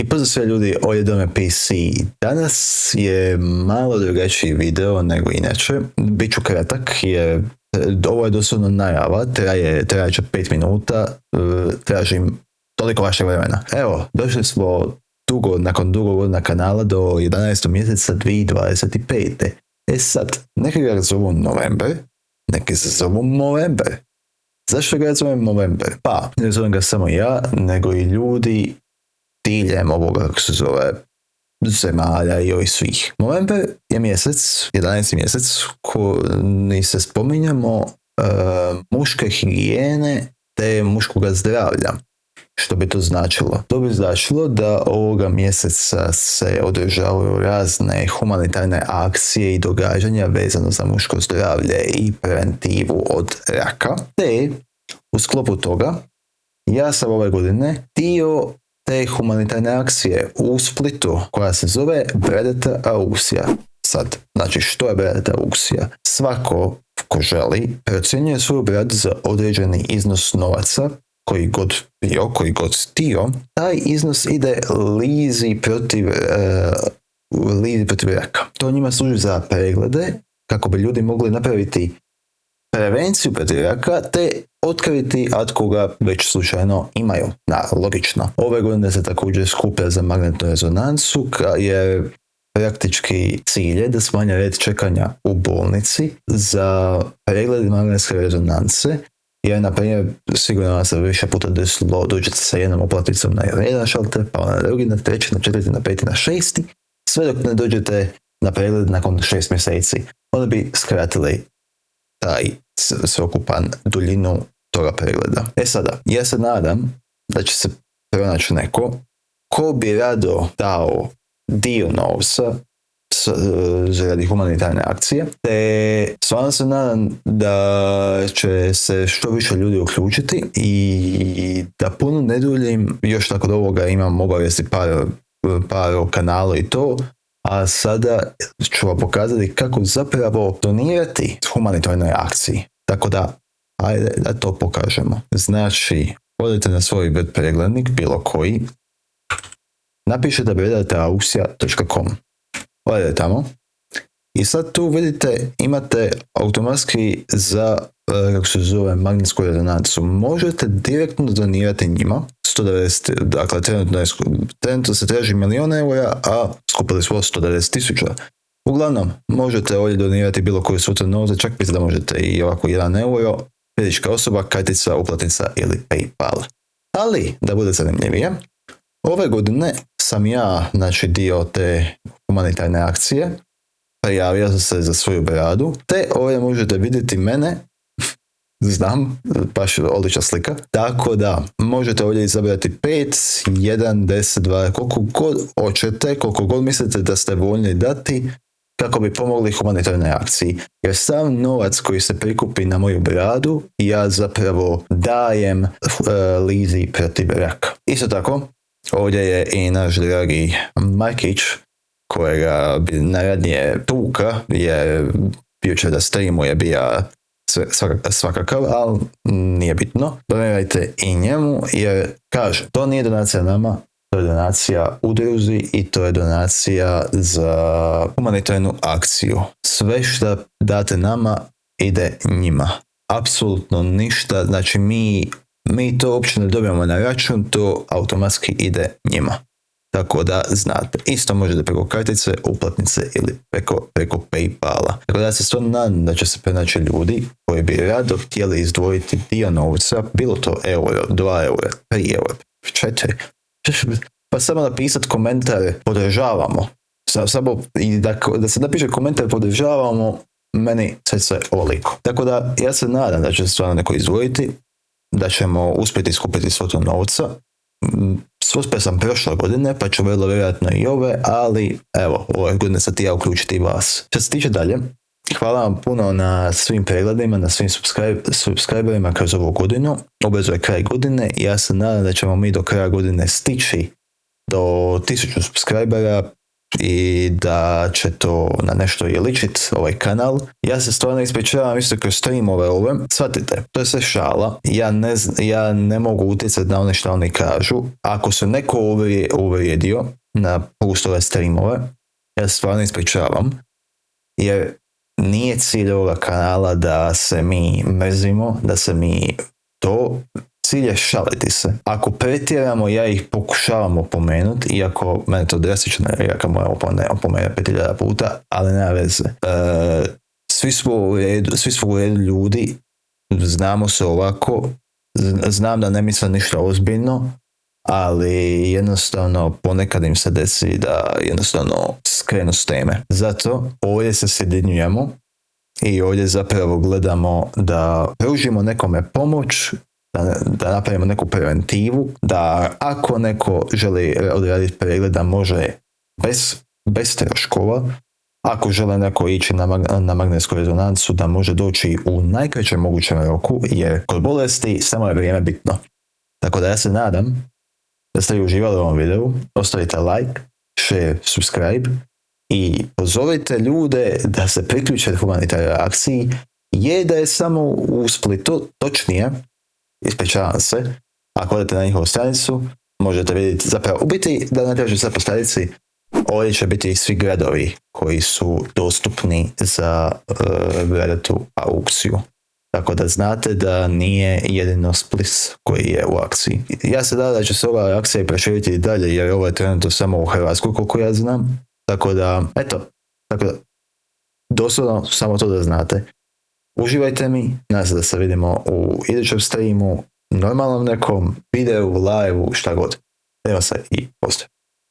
I pozdrav sve ljudi, ovdje Dome PC. Danas je malo drugačiji video nego inače. Biću kratak jer ovo je doslovno najava, trajaće 5 minuta, tražim toliko vašeg vremena. Evo, došli smo nakon dugo godina kanala do 11. mjeseca 2025. Sad, neki ga zovu november, neki se zovu Movember. Zašto ga zovem Movember? Pa, ne zovem ga samo ja, nego i ljudi diljem ovoga, kako se zove, zemalja i ovih svih. Movember je mjesec, 11. mjesec, koji se spominjamo muške higijene te muškoga zdravlja. Što bi to značilo? To bi značilo da ovoga mjeseca se održavaju razne humanitarne akcije i događanja vezano za muško zdravlje i preventivu od raka. Te, u sklopu toga, ja sam ove godine dio te humanitarne akcije u Splitu koja se zove Bradata Auksija. Sad, znači što je Bradata Auksija? Svako ko želi procjenjuje svoju bradu za određeni iznos novaca koji god htio, taj iznos ide lizi protiv raka. To njima služi za preglede kako bi ljudi mogli napraviti prevenciju protiv raka te otkriti ako ga već slučajno imaju. Logično. Ove godine se također skuplja za magnetnu rezonancu jer praktički cilj je da smanja red čekanja u bolnici za pregled magnetske rezonance. Jer, na primjer, sigurno vam se više puta desilo, dođete sa jednom uplatnicom na jedan šalter, pa na drugi, na treći, na četvrti, na peti, na šesti, sve dok ne dođete na pregled nakon 6 mjeseci. Onda bi skratili taj sveokupan duljinu toga pregleda. Sada, ja se nadam da će se pronaći neko ko bi rado dao dio novca zaradi humanitarne akcije, te stvarno se nadam da će se što više ljudi uključiti i da puno ne duljim, još tako do ovoga imam obavijesti par o kanalu i to, a sada ću vam pokazati kako zapravo donirati humanitarnoj akciji. Tako da, ajde da to pokažemo. Znači, odite na svoj web preglednik, bilo koji, napišete bradataauksija.com. Odete tamo i sad tu vidite imate automatski za kako se zove magnetsku rezonancu. Možete direktno donirati njima 190, dakle trenutno se traži 1.000.000 eura, a skupili smo 190.000. Uglavnom, možete ovdje donirati bilo koju svotu novca, čak mislim da možete i ovako 1 euro, fizička osoba, kartica, uplatnica ili PayPal. Ali, da bude zanimljivije, ove godine sam ja, znači dio te humanitarne akcije, prijavio sam se za svoju bradu, te ovdje možete vidjeti mene, znam, baš odlična slika, tako da možete ovdje izabrati 5, 1, 10, 2, koliko god hoćete, koliko god mislite da ste voljni dati, kako bi pomogli humanitarnoj akciji. Jer sam novac koji se prikupi na moju bradu, ja zapravo dajem lizi protiv raka. Isto tako, ovdje je i naš dragi Markić, kojega bi najradnije tuka, jer jučer da streamuje bija svakakav, ali nije bitno. Donirajte i njemu, jer kaže, to nije donacija nama, to je donacija udruzi i to je donacija za humanitarnu akciju. Sve što date nama ide njima. Apsolutno ništa, znači mi to uopće ne dobijamo na račun, to automatski ide njima. Tako da znate, isto možete preko kartice, uplatnice ili preko PayPala. Tako da se stvarno nadam da će se pronaći ljudi koji bi rado htjeli izdvojiti dio novca, bilo to euro, 2 eura, 3 eura, 4. Pa samo napisati komentar podržavamo. Samo da se napiše komentar podržavamo, meni sve ovoliko. Tako da ja se nadam da će se stvarno neko izdvojiti, da ćemo uspjeti skupiti svotu novca. Uspio sam prošle godine, pa ću vrlo vjerojatno i ove, ali evo, ove godine sad ja uključiti i vas. Što se tiče dalje, hvala vam puno na svim pregledima, na svim subscriberima kroz ovu godinu. Ubrzo je kraj godine i ja se nadam da ćemo mi do kraja godine stići do 1000 subscribera i da će to na nešto i ličit ovaj kanal. Ja se stvarno ispričavam isto kroz streamove ove. Shvatite, to je sve šala. Ja ne mogu utjecati na one što oni kažu. Ako se neko uvrijedio na pustove streamove, ja se stvarno ispričavam. Jer nije cilj ovoga kanala da se mi mrzimo, da se mi cilj je šaliti se. Ako pretjeramo, ja ih pokušavam opomenuti, iako mene to drastično iako moram opomenuti 5000 puta, ali nema veze. Svi smo u redu ljudi, znamo se ovako, znam da ne misle ništa ozbiljno, ali jednostavno ponekad im se desi da jednostavno skrenu s teme. Zato ovdje se sjedinjujemo i ovdje zapravo gledamo da pružimo nekome pomoć, da napravimo neku preventivu, da ako neko želi odraditi pregled da može bez troškova, ako žele neko ići na magnetsku rezonancu da može doći u najkraćem mogućem roku, jer kod bolesti samo je vrijeme bitno. Tako da ja se nadam da ste uživali u ovom videu, ostavite like, share, subscribe i pozovite ljude da se priključe humanitarnoj akciji, je da je samo u Splitu, točnije, ispričavam se, ako odete na njihovu stranicu, možete vidjeti, zapravo, u biti, da ne kažem sad po stranici, ovdje će biti svi gradovi koji su dostupni za veliku aukciju. Tako da znate da nije jedino Split koji je u akciji. Ja se nadam da će se ova akcija proširiti i dalje, jer ovo je trenutno samo u Hrvatskoj, koliko ja znam. Tako da, doslovno samo to da znate. Uživajte mi, nadam se da se vidimo u idućem streamu, normalnom nekom videu, live-u, šta god. Idemo se i postoje.